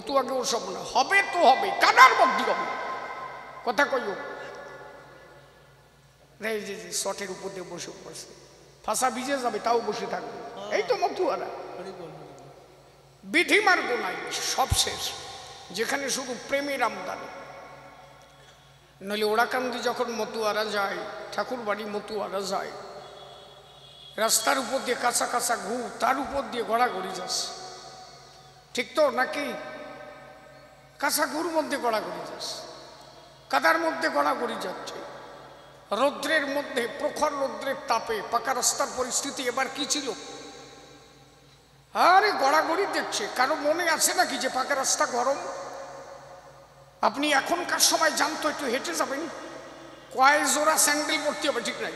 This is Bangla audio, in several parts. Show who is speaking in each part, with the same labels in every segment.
Speaker 1: মতুয়াকে ওসব না, হবে তো হবে, কাদার মধ্যে হবে, কথা কইও। এই যে শটের উপর দিয়ে বসে পড়ছে, ফাঁসা ভিজে যাবে তাও বসে থাকবে, এই তো মতুয়ারা। বিধিমার্গ নাই, সব শেষ, যেখানে শুধু প্রেমের আমদানি। নইলে ওড়াকান্দি যখন মতুয়ারা যায়, ঠাকুর বাড়ি মতুয়ারা যায়, রাস্তার উপর দিয়ে কাঁচা কাঁচা ঘু, তার উপর দিয়ে গড়াগড়ি যাচ্ছে, ঠিক তো নাকি? কাঁচা ঘুর মধ্যে গড়াগড়ি যাচ্ছে, কাদার মধ্যে গড়াগড়ি যাচ্ছে, রৌদ্রের মধ্যে, প্রখর রৌদ্রের তাপে। পাকা রাস্তার পরিস্থিতি এবার কি ছিল? আরে গড়াগড়ি দেখছে। কারো মনে আছে নাকি যে পাকা রাস্তা গরম? আপনি এখনকার সময় জানতো একটু হেঁটে যাবেন, কয় জোড়া স্যান্ডেল পরতে হবে, ঠিক নাই?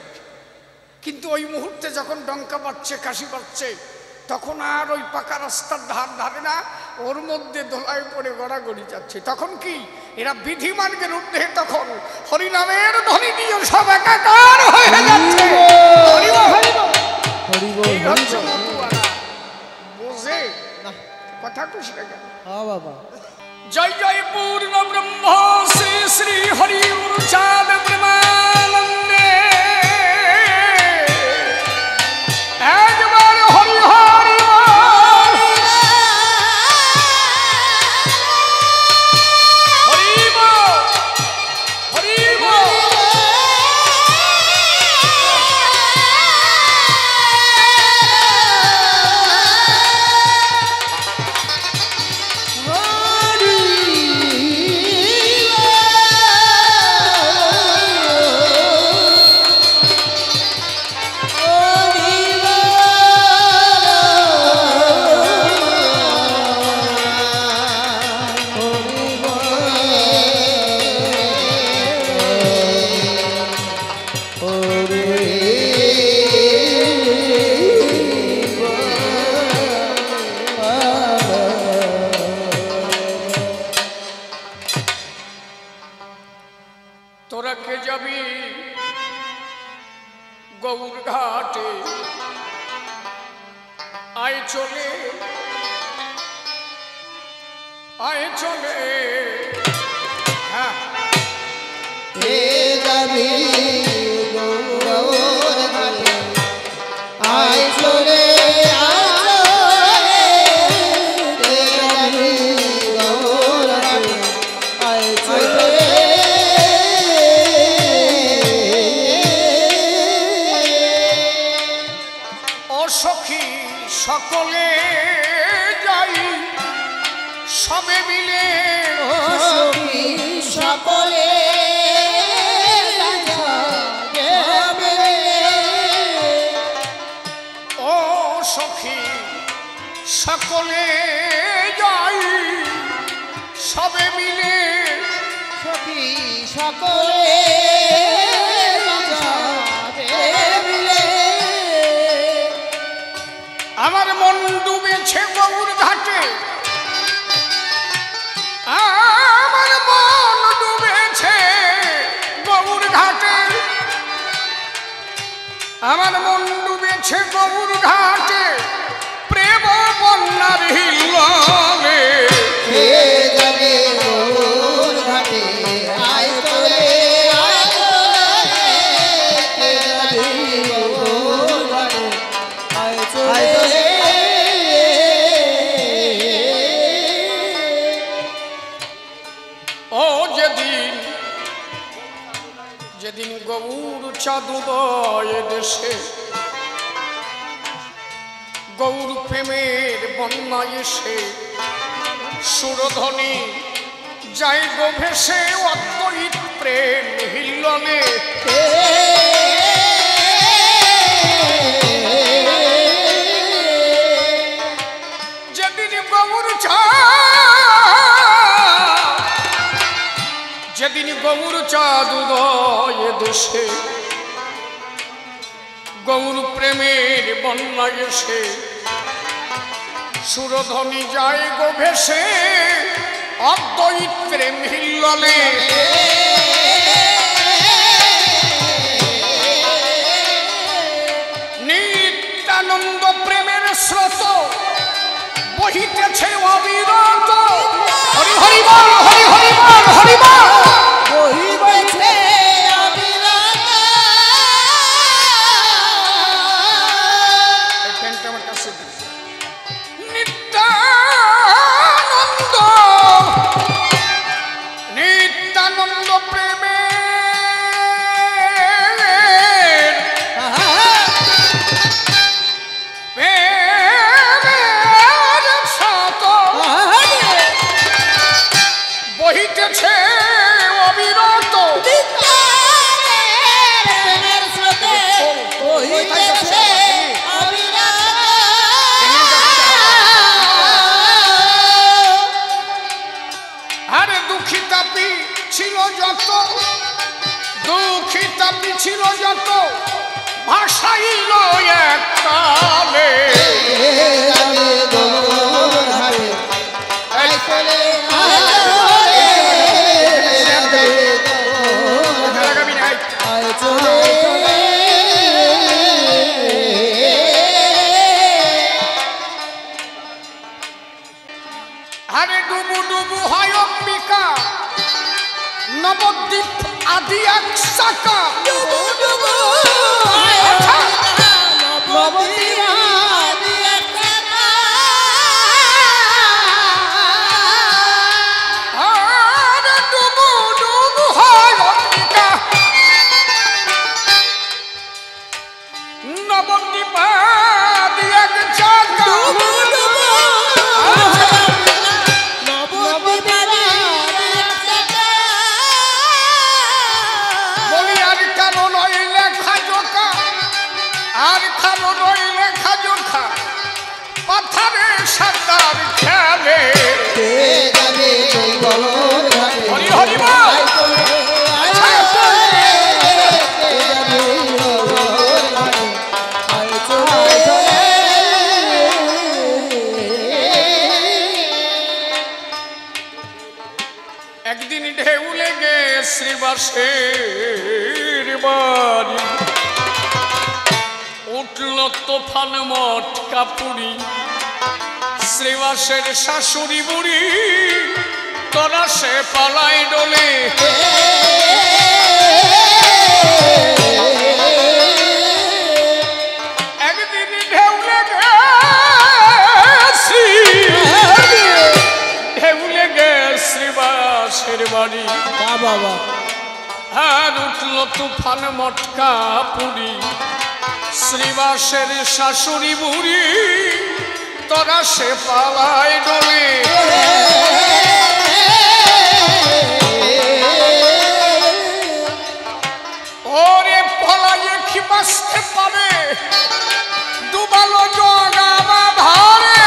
Speaker 1: কিন্তু ওই মুহূর্তে যখন ডঙ্কা বাজছে, কাশি বাজছে, তখন আর ওই পাকা রাস্তার ধার ধারে না, ওর মধ্যে দোলায় পড়ে গড়াগড়ি যাচ্ছে। তখন কি এরা বিধিমার্গের ঊর্ধ্বে, তখন হরিনামের ধ্বনি দিয়ে সব একাকার হয়ে যাচ্ছে। বোঝে কথা খুশি না কেন?
Speaker 2: বাবা
Speaker 1: জয় জয় পূর্ণ ব্রহ্ম শ্রী শ্রী হরি চাঁদ ব্রহ্মানন্দে। একবার হরি হরি সকলে যাই, সবে মিলে
Speaker 2: সকলে
Speaker 1: ও সখী সকলে যাই, সবে মিলে
Speaker 2: সখী সকলে
Speaker 1: আমার মন ডুবেছে গৌর ঘাটে, আমার মন ডুবেছে গৌর ঘাটে, আমার মন ডুবেছে গৌর ঘাটে, প্রেম বন্যার হিল্লোলে।
Speaker 2: গৌর ঘাটে আয় তোরে
Speaker 1: যেদিন গৌর চাঁদোদয় দেশে, গৌর প্রেমের বন্যায় এসে, সুরধ্বনি যায় গো ভেসে, অদ্বৈত প্রেম হিল্লোলে। যেদিন গৌর যেদিন গৌর চাঁদ উদয় দেশে, গৌর প্রেমের বন্যায় এসে, সুরধ্বনি যায় গো ভেসে, অদ্বৈত প্রেম হিল্লোলে। নিত্যানন্দ প্রেমের স্রোত বহিতেছে অবিরত, কবিতা পিছিল যত ভাষাইল এক কালে
Speaker 2: যাবে গৌর ঘাটে আয় চলে আয় চলে
Speaker 1: আরে ডুবু ডুবু হয় অম্বিকা নবদ্বীপ আদি এক শাখা আরে ডুবু ডুবু হয় অম্বিকা নবদ্বীপ আদি এক শাখা বলি আর কারো নয় লেখা জোখা আর কারো নয় লেখা জোখা পাথারে সাঁতার খেলে
Speaker 2: যাবে গৌর ঘাটে
Speaker 1: হরি হরি বল।
Speaker 2: আয় চলে আয় চলে যাবে গৌর ঘাটে আয় চলে
Speaker 1: একদিন ঢেউ লেগে শ্রীবাসের বাড়ি উঠল তোফান মটকা পুরি শ্রীবাসের শাশুড়ি বুড়ি তোরা সে পালায় ডোলে একদিন ঢেউ লেগে ঢেউ লেগে শ্রীবাসের বাড়ি
Speaker 2: বাবা
Speaker 1: আর উঠল তুফান মটকা পুরি শ্রীবাসের শাশুড়ি বুড়ি তোরা সে পালায় ডোলে ওরে পলায়ে কি বাঁচতে পারে ডুবালো জগামা ধারে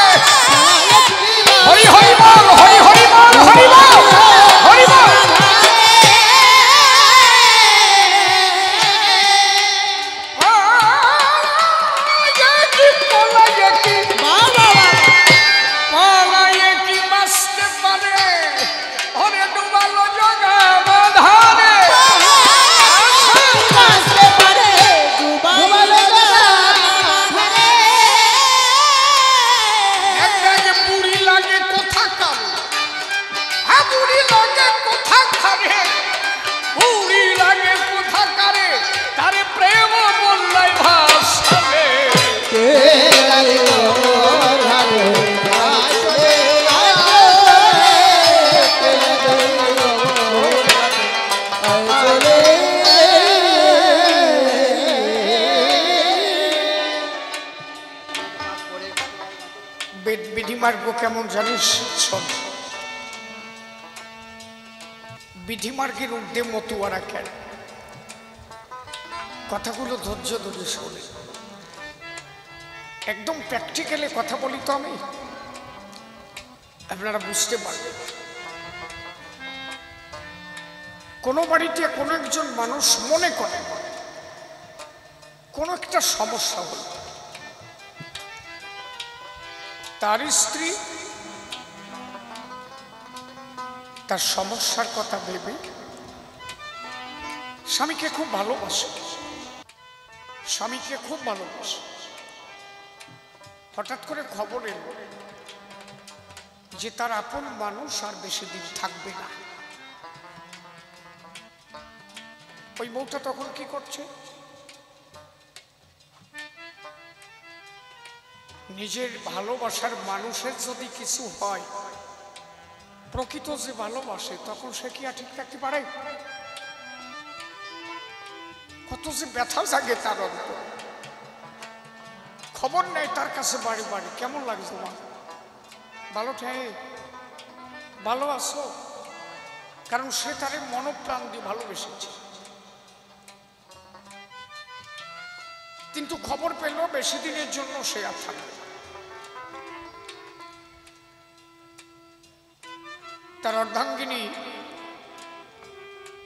Speaker 1: হরি হরি বল হরি হরি বল হরি বল হরি বল পলায়ে কি বাঁচতে পারে ওরে ডুবালো জগামা ধারে একটাকে বুড়ি লাগে কোথাকার হ্যাঁ বুড়ি লাগে কোথাকারে বুড়ি লাগে কোথাকারে তারে প্রেম বললাই ভাষাবে
Speaker 2: যাবে গৌর ঘাটে আয় চলে আয় চলে
Speaker 1: বেদ বিধিমার্গ কেমন জানিস শোন বিধিমার্গের ঊর্ধ্বে মতুয়ারা কেন কথাগুলো ধৈর্য ধরে শোনে একদম প্র্যাকটিক্যালি কথা বলি তো আমি আপনারা বুঝতে পারবেন কোনো বাড়িতে কোনো একজন মানুষ মনে করে কোনো একটা সমস্যা হল তার স্ত্রী তার সমস্যার কথা ভেবে স্বামীকে খুব ভালোবাসে স্বামীকে খুব ভালোবাসে হঠাৎ করে খবর এলো যে তার আপন মানুষ আর বেশি দিন থাকবে না ওই বউটা তখন কি করছে নিজের ভালোবাসার মানুষের যদি কিছু হয় প্রকৃত যে ভালোবাসে তখন সে কি আর ঠিক থাকতে পারে কত যে ব্যথা জাগে তার অন্তর খবর নেই তার কাছে বাড়ি বাড়ি কেমন লাগে তোমার ভালো ঠাই ভালো আছো কারণ সে তারে মনপ্রাণ দিয়ে ভালোবেসেছে কিন্তু খবর পেল বেশি দিনের জন্য সে আর থাকবে তার অর্ধাঙ্গিনী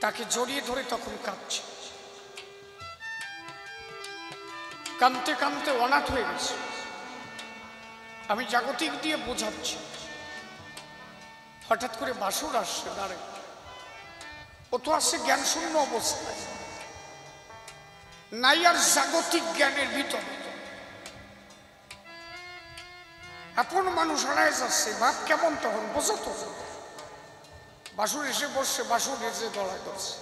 Speaker 1: তাকে জড়িয়ে ধরে তখন কাঁদছে কানতে কানতে অনাথ হয়ে গেছে। আমি জাগতিক দিয়ে বোঝাচ্ছি। হঠাৎ করে বাসুর আসছে দাঁড়ায়, ও তো আসছে জ্ঞান শূন্য অবস্থায়, নাই আর জাগতিক জ্ঞানের ভিতরে। আপন মানুষ হারায় যাচ্ছে, ভাব কেমন তখন বোঝো তো। বাসুর এসে বসছে, বাসুর এসে গলায় ধরছে।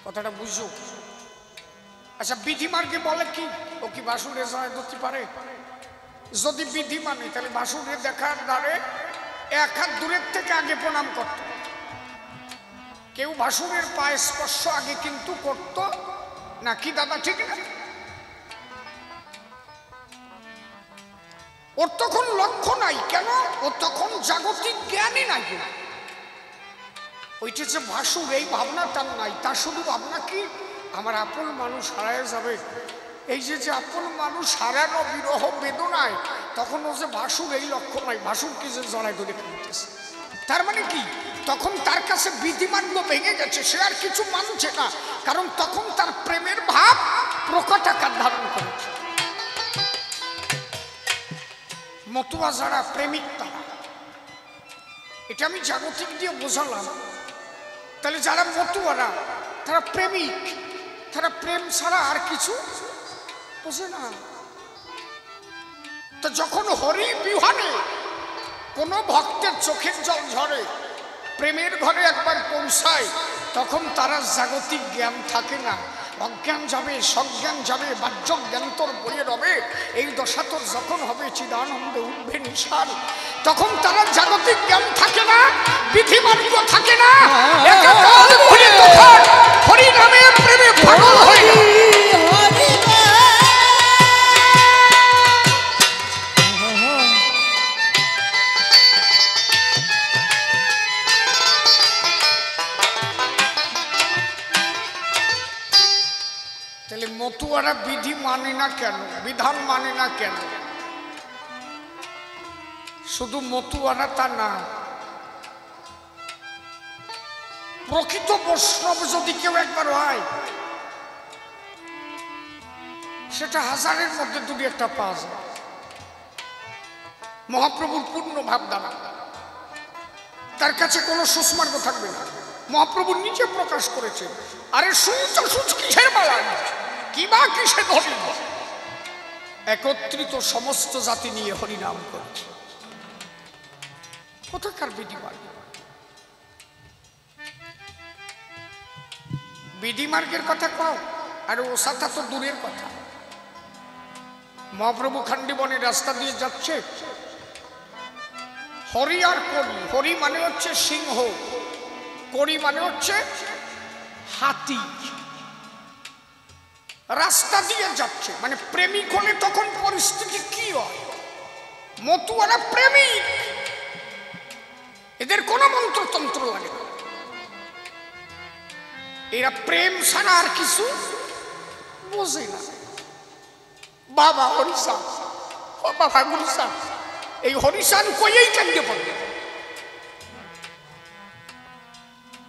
Speaker 1: কথাটা বুঝো। আচ্ছা বিধিমার্গে বলে কি, ও কি বাসুরে জয় ধরতে পারে? যদি বিধি মানে তাহলে বাসুরে দেখার দ্বারে এক হাত দূরের থেকে আগে প্রণাম করত। কেউ বাসুরের পায়ে স্পর্শ আগে কিন্তু করত না, কি দাদা ঠিক না? ওর তখন লক্ষ্য নাই, কেন? ও তখন জাগতিক জ্ঞানই নাই। ওইটা যে ভাসুর এই ভাবনাটা নাই, তার শুধু ভাবনা কি আমার আপন মানুষ হারায় যাবে। এই যে যে আপন মানুষ হারানো বিরহ বেদনায়, তখন ও যে ভাসুর এই লক্ষ্য নাই, ভাসুরকে যে জড়ায় ধরে কাঁদতেছে। তার মানে কি তখন তার কাছে বিধিমার্গ ভেঙে গেছে, সে আর কিছু মানছে না, কারণ তখন তার প্রেমের ভাব প্রকট আকার ধারণ করেছে। মতুয়া যারা প্রেমিক তারা, এটা আমি জাগতিক দিয়ে বোঝালাম। তাহলে যারা মতুয়ারা তারা প্রেমিক, তারা প্রেম ছাড়া আর কিছু বোঝে না। তো যখন হরি বিহানে কোন ভক্তের চোখের জল ঝরে, প্রেমের ঘরে একবার পৌঁছায়, তখন তারা জাগতিক জ্ঞান থাকে না, অজ্ঞান যাবে, সজ্ঞান যাবে, বাহ্য জ্ঞান তোর বইয়ে রবে। এই দশা তোর যখন হবে চিদানন্দে উঠবে নিশান, তখন তারা জাগতিক জ্ঞান থাকে না, বিধিমার্গ থাকে না, একাকার ঘুরে তখন হরি নামে প্রেমে পাগল হয়ে যায়। তাহলে মতুয়ারা বিধি মানে না কেন, বিধান মানে না কেন? শুধু মতুয়ারা তা না, প্রকৃত বৈষ্ণব যদি কেউ একবার হয়, সেটা হাজারের মধ্যে দুটি একটা পাওয়া যায়। মহাপ্রভুর পূর্ণ ভাবধারা, তার কাছে কোনো সুস্মার্গ থাকবে না। মহাপ্রভু নিজে প্রকাশ করেছেন, আরে সুচ সুচ কিসের মালা, কি বা কিসে ধরি, একত্রিত সমস্ত জাতি নিয়ে হরিনাম করেছে। কোথাকার বিধিমার্গ? বিধিমার্গের কথা কও, আর ও সাথা তো দূরের কথা। মহাপ্রভু খান্ডিবনের রাস্তা দিয়ে যাচ্ছে, হরি আর করি, হরি মানে হচ্ছে সিংহ, করি মানে হচ্ছে হাতি। রাস্তা দিয়ে যাচ্ছে, মানে প্রেমিক হলে তখন পরিস্থিতি কি হয়? মতুয়ারা প্রেমিক, এদের কোনো মন্ত্রতন্ত্র লাগে না, এরা প্রেম ছাড়া আর কিছু বোঝে না। বাবা হরিশান, ও বাবা গুরুশান, এই হরিশান কইয়েই কান্দে পড়বে।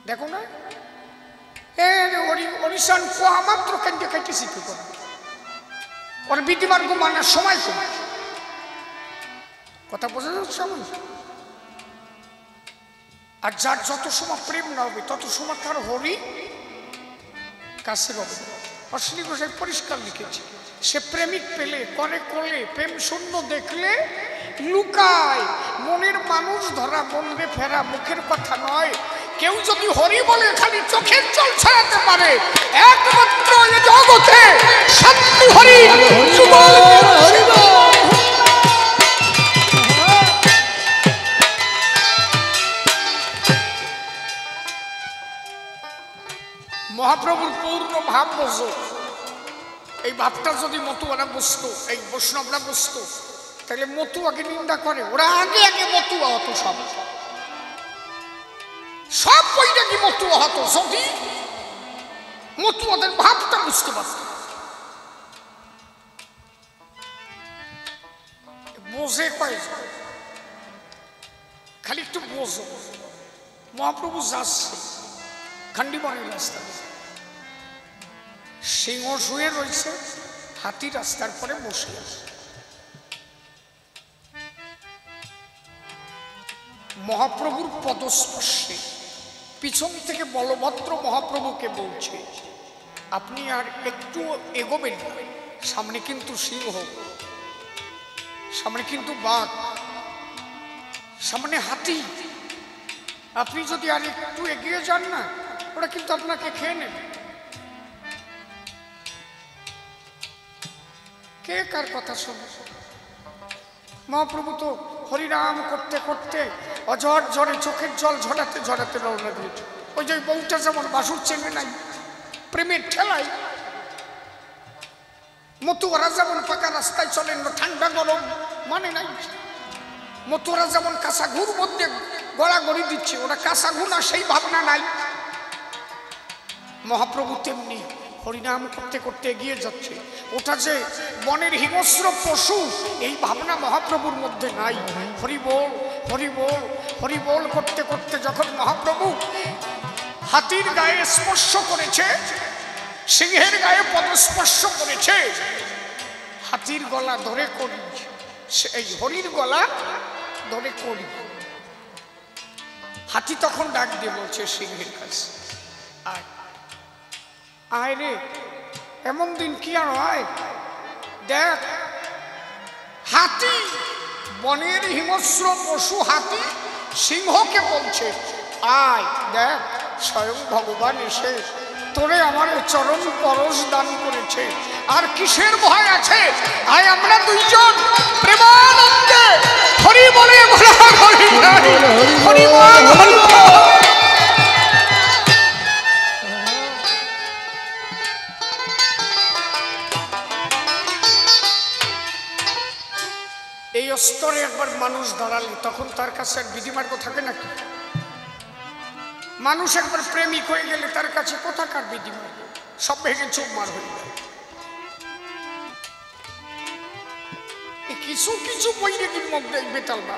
Speaker 1: দেখো না, হরিশান কোয়া মাত্র কান্দে খাইতে শিখে পড়বে, ওর বিধিমার্গ মানার সময় কম। কথা বোঝা যাচ্ছে আমার? আর যার যত সময় প্রেম না হবে, তত সময় তার হরি কাছে হবে। অশ্বিনী গোসাই পরিষ্কার লিখেছে, সে প্রেমিক পেলে করে কোলে, প্রেম শূন্য দেখলে লুকায়, মনের মানুষ ধরা বন্ধে ফেরা মুখের কথা নয়। কেউ যদি হরি বলে খালি চোখের জল ছড়াতে পারে, একমাত্র এই জগতে শান্তি হরি। মহাপ্রভুর পূর্ণ ভাব বোঝো। এই ভাবটা যদি মতুয়ারা বুঝতো, এই বৈষ্ণবরা বুঝতো, তাহলে মতুয়াকে নিন্দা করে, ওরা আগে আগে মতুয়া হতো, সব সব বইটা কি মতুয়া হতো যদি মতুয়াদের ভাবটা বুঝতে পারত। বোঝে কয়, খালি একটু বোঝো। মহাপ্রভু যাচ্ছে খান্ডিবনের রাস্তা, সিংহ শুয়ে রয়েছে, হাতি রাস্তার পরে বসে আছে। মহাপ্রভুর পদস্পর্শে পিছন থেকে বলভদ্র মহাপ্রভুকে বলছে, আপনি আর একটু এগোবেন না, সামনে কিন্তু সিংহ, সামনে কিন্তু বাঘ, সামনে হাতি, আপনি যদি আর একটু এগিয়ে যান না, ওরা কিন্তু আপনাকে খেয়ে নেবে। কে কার কথা শুনে? মহাপ্রভু তো হরিনাম করতে করতে অঝর ঝরে চোখের জল ঝরাতে ঝরাতে রওনা দিয়েছে। ওই যে বউটা যেমন বাসুর চেনে নাই, প্রেমের ঠেলায়, মতুয়ারা যেমন পাকা রাস্তায় চলেন ঠান্ডা গরম মানে নাই, মতুয়ারা যেমন কাঁচা ঘুর মধ্যে গড়াগড়ি দিচ্ছে, ওরা কাঁচা ঘুনা সেই ভাবনা নাই। মহাপ্রভু তেমনি হরিনাম করতে করতে এগিয়ে যাচ্ছে, ওটা যে বনের হিংস্র পশু এই ভাবনা মহাপ্রভুর মধ্যে নাই। হরিবোল হরিবোল হরিবোল করতে করতে যখন মহাপ্রভু হাতির গায়ে স্পর্শ করেছে, সিংহের গায়ে পদস্পর্শ করেছে, হাতির গলা ধরে করি, এই হরির গলা ধরে করি। হাতি তখন ডাক দিয়ে বলছে সিংহের কাছে, আয় আয় রে, এমন দিন কি আর হয়, দেখ হাতি, বনের হিংস্র পশু হাতি সিংহকে বলছে, আয় দেখ স্বয়ং ভগবান এসে তোরে আমার চরণ পরশ দান করেছে, আর কিসের ভয় আছে, আয় আমরা দুইজন প্রেমানন্দে হরি বলে হরি হরি হরি। এই স্তরে একবার মানুষ দাঁড়ালে তখন তার কাছে আর বিধিমার্গ থাকে নাকি? মানুষ একবার প্রেমিক হয়ে গেলে তার কাছে কোথাকার বিধিমার্গ, সব ভেঙে চুপমার হয়ে যায়। কিছু কিছু বৈরাগীর মধ্যে বেতাল না,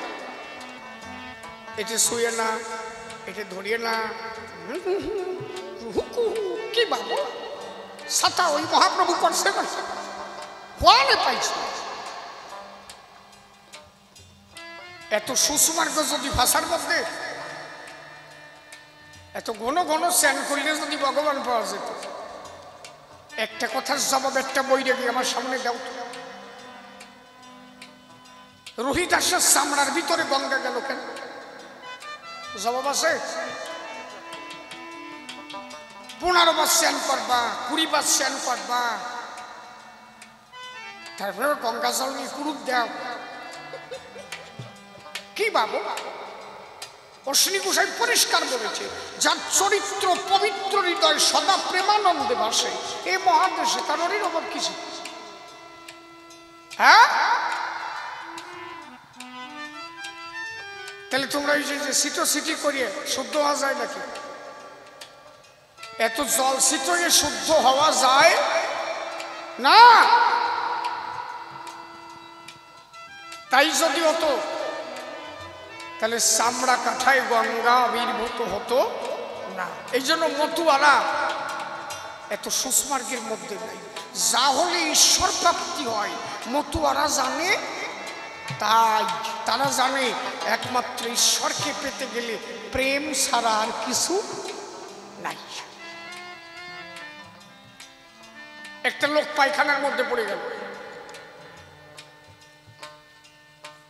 Speaker 1: এটা শুয়ে না, এটা ধরিয়ে না, কি বাবু সাতা ওই মহাপ্রভু করছে না, পাইছে। এত সুষমার্গ যদি ভাষার মধ্যে এত ঘন ঘন স্নান করলে যদি ভগবান পাওয়া যেত, একটা কথার জবাব একটা বৈরাগী আমার সামনে দাও। রোহিদাসের চামড়ার ভিতরে গঙ্গা গেল কেন? জবাব আছে? 15 বার স্নান করবা, 20 বার স্নান করবা, তারপরে গঙ্গা জল নিয়ে কুরুপ দাও, কি বাবু? অশ্বিনী গোসাই পরিষ্কার বলেছে, যার চরিত্র পবিত্র হৃদয় সদা প্রেমানন্দে ভাসে এ মহাদেশে তার অভাব কিছু। হ্যাঁ, তাহলে তোমরা এই যে সিটো সিটি করিয়ে শুদ্ধ হওয়া যায় নাকি? এত জল সিটোয়ে শুদ্ধ হওয়া যায় না। তাই যদি হতো তাহলে চামড়া কাঠায় গঙ্গা আবির্ভূত হতো না। এই জন্য মতুয়ারা এত সুস্মার্গের মধ্যে নাই। যা হলে ঈশ্বর প্রাপ্তি হয় মতুয়ারা জানে, তাই তারা জানে একমাত্র ঈশ্বরকে পেতে গেলে প্রেম ছাড়া আর কিছু নাই। একটা লোক পায়খানার মধ্যে পড়ে গেল,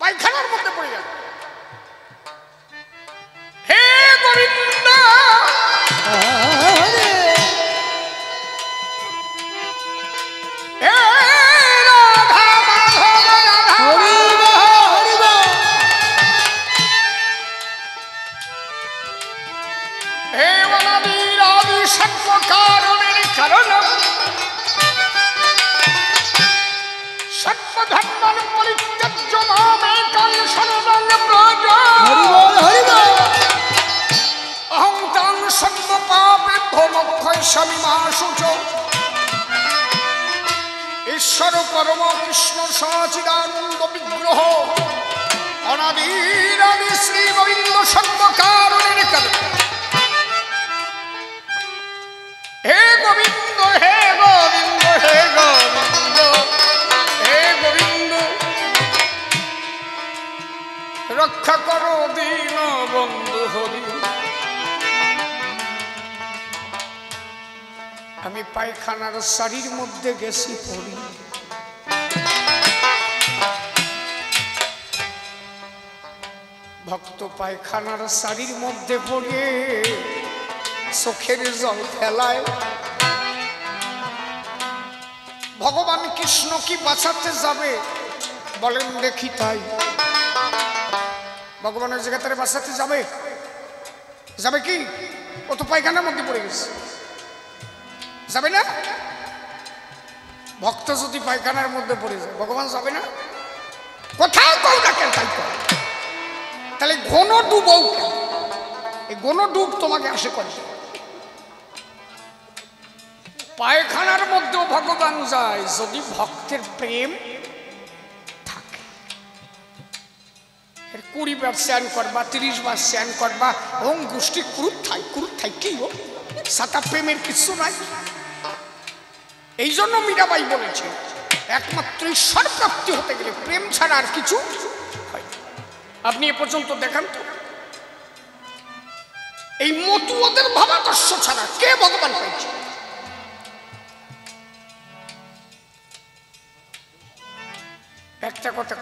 Speaker 1: পায়খানার মধ্যে পড়ে গেল, হে গোবিন্দ ঈশ্বর পরম কৃষ্ণ সচিদানন্দ বিগ্রহ অনাদির আদি শ্রী গোবিন্দ সর্বকারণের কারণ। হে গোবিন্দ হে গোবিন্দ রক্ষা করো দীন বন্ধু হরি। আমি পায়খানার শাড়ির মধ্যে গেছি পড়ি, ভক্ত পায়খানার শাড়ির মধ্যে পড়ে চোখের জল ফেলায়। ভগবান কৃষ্ণ কি বাঁচাতে যাবে বলেন দেখি তাই? ভগবানের জায়গা তারা বাঁচাতে যাবে? যাবে কি? ও তো পায়খানার মধ্যে পড়ে গেছে, যাবে না? ভক্ত যদি পায়খানার মধ্যে পড়ে যায় ভগবান যাবে না? কোথাও কও না কেন তাই কর। তাহলে ঘন ডুবও কেন? এই ঘন ডুব তোমাকে আসে করে। পায়খানার মধ্যেও ভগবান যায় যদি ভক্তের প্রেম থাকে। 20 বার স্নান করবা, 30 বার স্নান করবা, ওম গোষ্ঠী কুরুথাই কি ও সাতা প্রেমের কিছু নাই। এই জন্য মীরাবাই বলেছে একমাত্র ঈশ্বর প্রাপ্তি হতে গেলে প্রেম ছাড়া আর কিছু হয়। আপনি এ পর্যন্ত দেখান তো এই মতুয়াদের ভাবাদর্শ ছাড়া কে ভগবান পাইছে? একটা কথা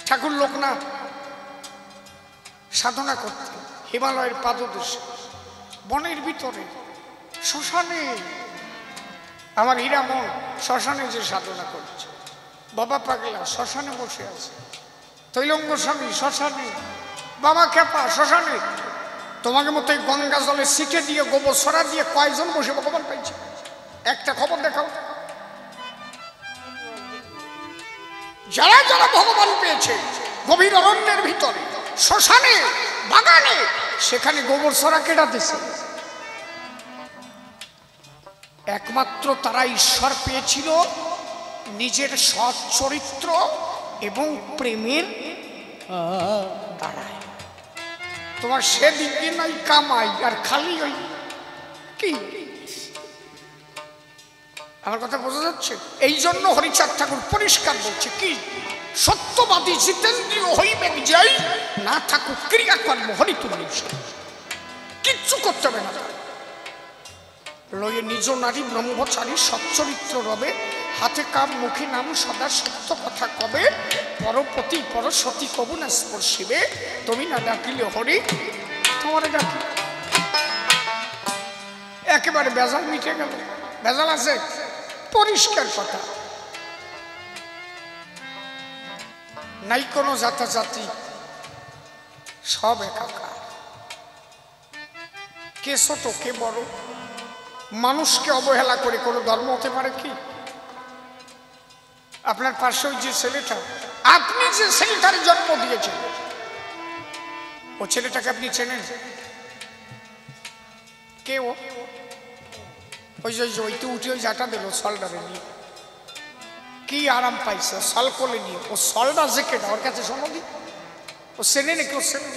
Speaker 1: ঠাকুর লোকনাথ সাধনা করতে হিমালয়ের পাদদেশে বনের ভিতরে শ্মশানে, আমার হীরামন শ্মশানে যে সাধনা করছে, বাবা পাগলা শ্মশানে বসে আছে, তৈলঙ্গ স্বামী শ্মশানে, বাবা খেপা শ্মশানে। তোমাকে মতো এই গঙ্গা জলে সিটে দিয়ে গোবর সরা দিয়ে কয়জন বসে ভগবান পাইছে? একটা খবর দেখাও। যারা যারা ভগবান পেয়েছে গভীর অরণ্যের ভিতরে, শ্মশানে, বাগানে, সেখানে গোবর সরা কেটা দিছে? একমাত্র তারা ঈশ্বর পেয়েছিল নিজের সৎ চরিত্র এবং প্রেমের দ্বারায়। তোমার সেদিকে নাই কামাই আর খালি ওই কি? আমার কথা বোঝা যাচ্ছে? এই জন্য হরিচাঁদ ঠাকুর পরিষ্কার বলছে কি, সত্যবাদী জিতেন্দ্রীয় হইবেন যাই, না থাকুক ক্রিয়াকর্ম হরিতুল্য, কিচ্ছু করতে হবে না। লয়ে নিজ নারী ব্রহ্মচারী সচ্চরিত্র রবে, হাতে কাম মুখী নাম সদা সত্য কথা কবে, পরপতি পরসতী কবু না স্পর্শিবে, তুমি না ডাকিলে হরি তোমারে ডাকি। একেবারে বেজাল মিটে গেল। বেজাল আছে? পরিষ্কার কথা, নাই কোনো জাতাজাতি, সব একাকার। কে ছোট কে বড়, মানুষকে অবহেলা করে কোনো ধর্ম হতে পারে কি? আপনার পাশে ওই যে ছেলেটা, আপনি যে ছেলেটার জন্ম দিয়েছেন, ও ছেলেটাকে আপনি চেনেন? কে ও? ওই যে ওইতে উঠে ওই জাটা দিল সলডারে নিয়ে, কি আরাম পাইছে সল কোলে নিয়ে। ও সলডা যে কেটা ওর কাছে শোনো দি, ও চেনে নাকি? ও চেনে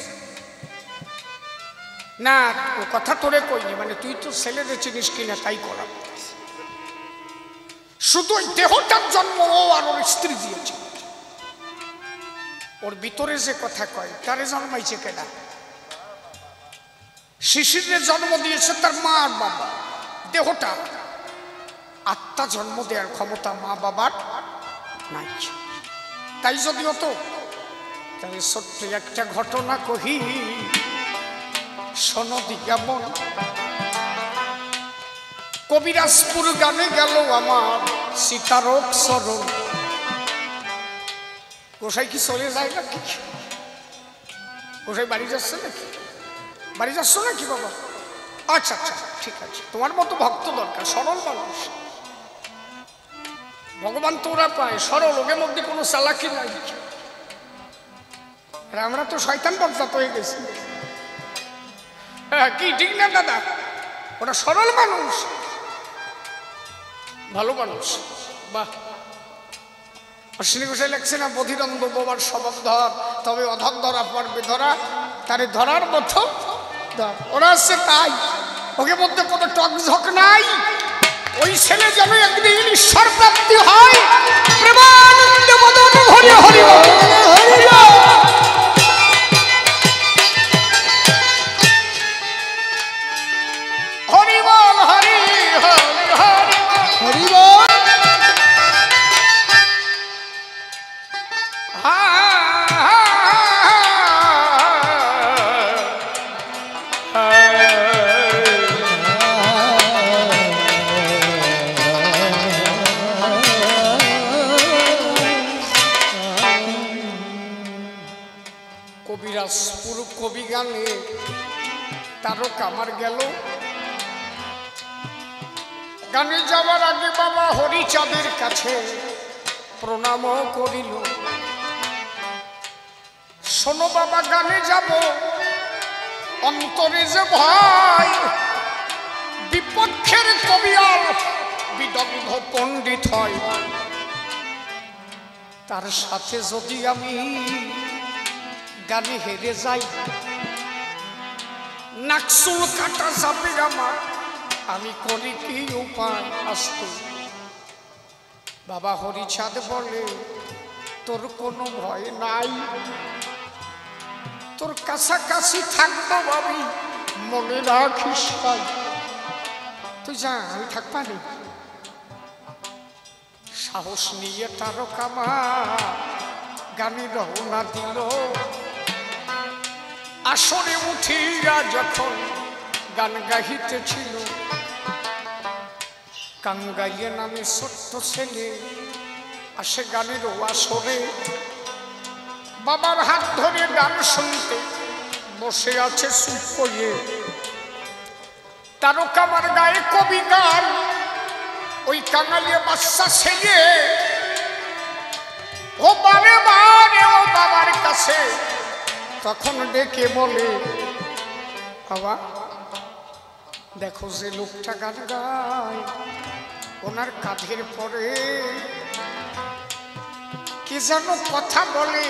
Speaker 1: না, ও কথা তোরে কইনি, মানে তুই তো ছেলেদের চিনিস কিনা তাই করা। শুধু ওই দেহটার জন্ম ও আর ওর স্ত্রী দিয়েছে। ওর ভিতরে যে কথা কয় তারে জন্মাইছে কেনা? শিশিরের জন্ম দিয়েছে তার মা আর বাবা। দেহটা, আত্মা জন্ম দেওয়ার ক্ষমতা মা বাবার নাই। তাই যদি হতো তাহলে সত্যি একটা ঘটনা কহি শোনো দিয়ামন। কবিরাজপুর গানে গেল আমার সীতারক সরণ। গোসাই কি চলে যায় নাকি? গোসাই বাড়ি যাচ্ছে নাকি? বাড়ি যাচ্ছ নাকি বাবা? আচ্ছা আচ্ছা ঠিক আছে, তোমার মতো ভক্ত দরকার, সরল মানুষ। ভগবান তোরা পায় সরল, ওদের মধ্যে কোনো চালাকি নাই। আমরা তো শয়তান বক্তাত হয়ে গেছি। হ্যাঁ কি ঠিক না দাদা? ওটা সরল মানুষ, ভালো মানুষ। বাহ, অশ্বিনী গোসাই লেখছে না, বধিরন্ধ বোবার স্বভাব ধর, তবে অধর ধরা পড়বে ধরা, তারে ধরার মতো। ওরা হচ্ছে তাই, ওকে মধ্যে কোনো টক ঝক নাই। ওই ছেলে যেন একদিন ঈশ্বর প্রাপ্তি হয়। প্রেমানন্দে মদন হরি হরি বল,
Speaker 2: হরি বল,
Speaker 1: হরি বল, হরি হরি হরি বল।
Speaker 2: হরি বল।
Speaker 1: কবিরাজপুর কবি গানে তারক আমার গেল। গানে যাওয়ার আগে বাবা হরিচাঁদের কাছে প্রণাম করিল। শোনো বাবা, গানে যাব অন্তরে যে ভয়, বিপক্ষের কবি আর বিদগ্ধ পণ্ডিত হয়, তার সাথে যদি আমি গানে হেরে যাই, নাকসুল কাটা যাবে আমার, আমি করি কি উপায় আসত। বাবা হরিচাঁদ বলে, তোর কোনো ভয় নাই, তোর কাছাকাছি থাকবো ভাবি, মনে রাখিস ভাই। তুই যা, আমি থাকবা নি। সাহস নিয়ে তারক আমার গানে রওনা দিল। আসরে উঠিয়া যখন গান গাহিতেছিল, কাঙ্গাইয়ে নামে ছোট্ট ছেলে আসে গানের আসরে। বাবার হাত ধরে গান শুনতে বসে আছে চুপ করে। তারক আমার গায়ে কবি গান, ওই কাঙালিয়ে বাচ্চা ছেলে ও বারে বারে ও বাবার কাছে তখন ডেকে বলে, বাবা দেখো যে লোকটা গান গায়, ওনার কাঁধের পরে কি যেন কথা বলে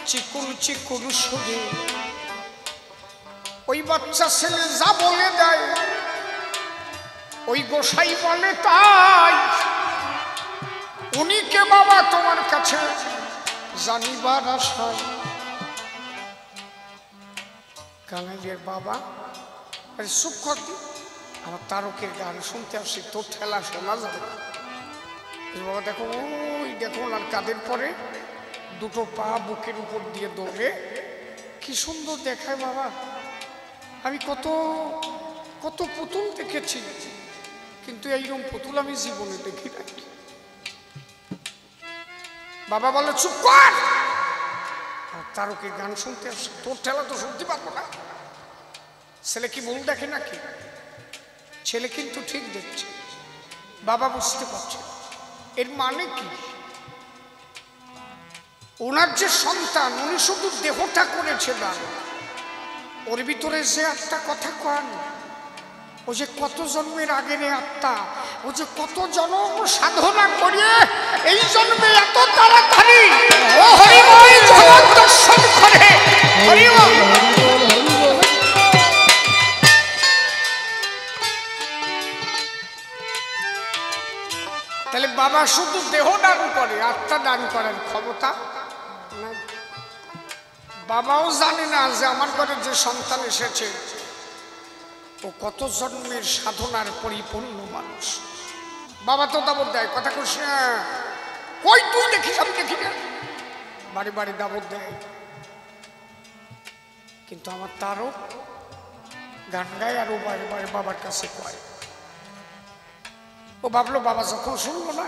Speaker 1: চিকুন চিকুন সুরে। ওই বাচ্চা ছেলে যা বলে দেয় ওই গোসাই বলে তাই। উনি কে বাবা তোমার কাছে জানিবার আশায়। কাঙালির বাবা, আরে চুপ কর, আমার তারকের গান শুনতে আসি, তোর ঠেলা শোনা যাবে না। বাবা দেখো, ওই দেখো ওনার কাঁধের পরে দুটো পা বুকের উপর দিয়ে দৌড়ে, কি সুন্দর দেখায় বাবা। আমি কত কত পুতুল দেখেছি, কিন্তু এইরকম পুতুল আমি জীবনে দেখি নাই। বাবা বলে চুপ কর, তারকের গান শুনতে আসে, তোর ঠেলা তো শুনতে পারবো না। ছেলে কি ভুল দেখে নাকি? ছেলে কিন্তু ঠিক দেখছে। বাবা বুঝতে পারছে এর মানে কি। ওনার যে সন্তান, উনি শুধু দেহটা করেছে দান, ওর ভিতরে যে আত্মা কথা কন, ও যে কত জন্মের আগের আত্মা, ও যে কত জন্ম সাধনা করিয়ে এই জন্মে এত তাড়াতাড়ি ও হরিময় জগৎ দর্শন করে। হরিময় তাহলে বাবা শুধু দেহ দান করে, আত্মা দান করার ক্ষমতা নাই। বাবাও জানে না যে আমার ঘরে যে সন্তান এসেছে ও কত জন্মের সাধনার পরিপূর্ণ মানুষ। বাবা তো দাবত দেয়, কথা কইস না, কই তুই দেখিস আমি দেখি না, বাড়ি বাড়ি দাবত দেয়। কিন্তু আমার তারও গান গায় আর ও বাড়ি বাড়ি বাবার কাছে কয়। ও ভাবলো বাবা যখন শুনবো না,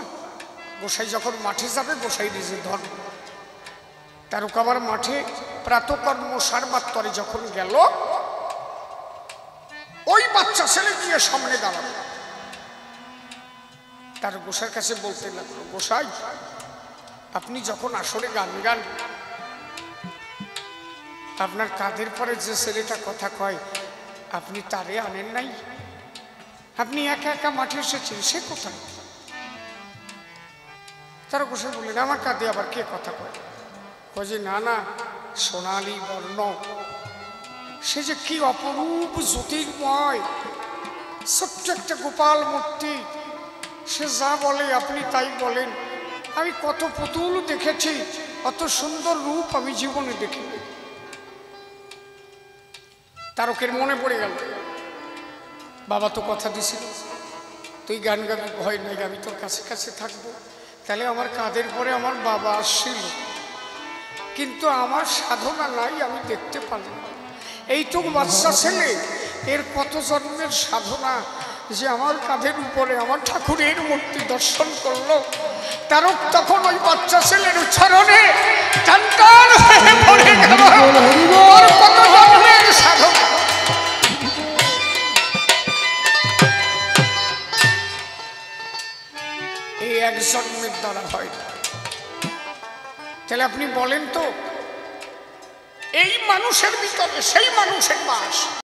Speaker 1: গোসাই যখন মাঠে যাবে গোসাই নিজে ধর্ম। তারক আবার মাঠে প্রাতকর্ম সারবাত্তরে যখন গেল, ওই বাচ্চা ছেলে গিয়ে সামনে দাঁড়ালো। তার গোসাইয়ের কাছে বলতে লাগলো, গোসাই আপনি যখন আসরে গান গান, আপনার কাঁধের পরে যে ছেলেটা কথা কয় আপনি তারে আনেন নাই? আপনি একা একা মাঠে এসেছেন, সে কোথায়? তারা গোসাই বললেন, আমার কাঁধে আবার কে কথা কয়? যে না না, সোনালী বর্ণ, সে যে কি অপরূপ জ্যোতির্ময়, ছোট্ট একটা গোপাল মূর্তি, সে যা বলে আপনি তাই বলেন। আমি কত পুতুল দেখেছি, অত সুন্দর রূপ আমি জীবনে দেখিনি। তারকের মনে পড়ে গেল, বাবা তো কথা দিছিল তুই গান গাবি, ভয় নাই, আমি তোর কাছে কাছে থাকবো। তাহলে আমার কাঁধের পরে আমার বাবা আসছিল, কিন্তু আমার সাধনা নাই, আমি দেখতে পারলাম না। এইটুকু বাচ্চা ছেলে, এর কত জন্মের সাধনা যে আমার কাঁধের উপরে আমার ঠাকুরের মূর্তি দর্শন করলো। তারক তখন ওই বাচ্চা ছেলের উচ্চারণে টান টান হয়ে পড়ে গেল, ওর কত জন্মের সাধনা। এই এক জন্মের দ্বারা হয় না। তাহলে আপনি বলেন তো, এই মানুষের ভিতরে সেই মানুষের বাস।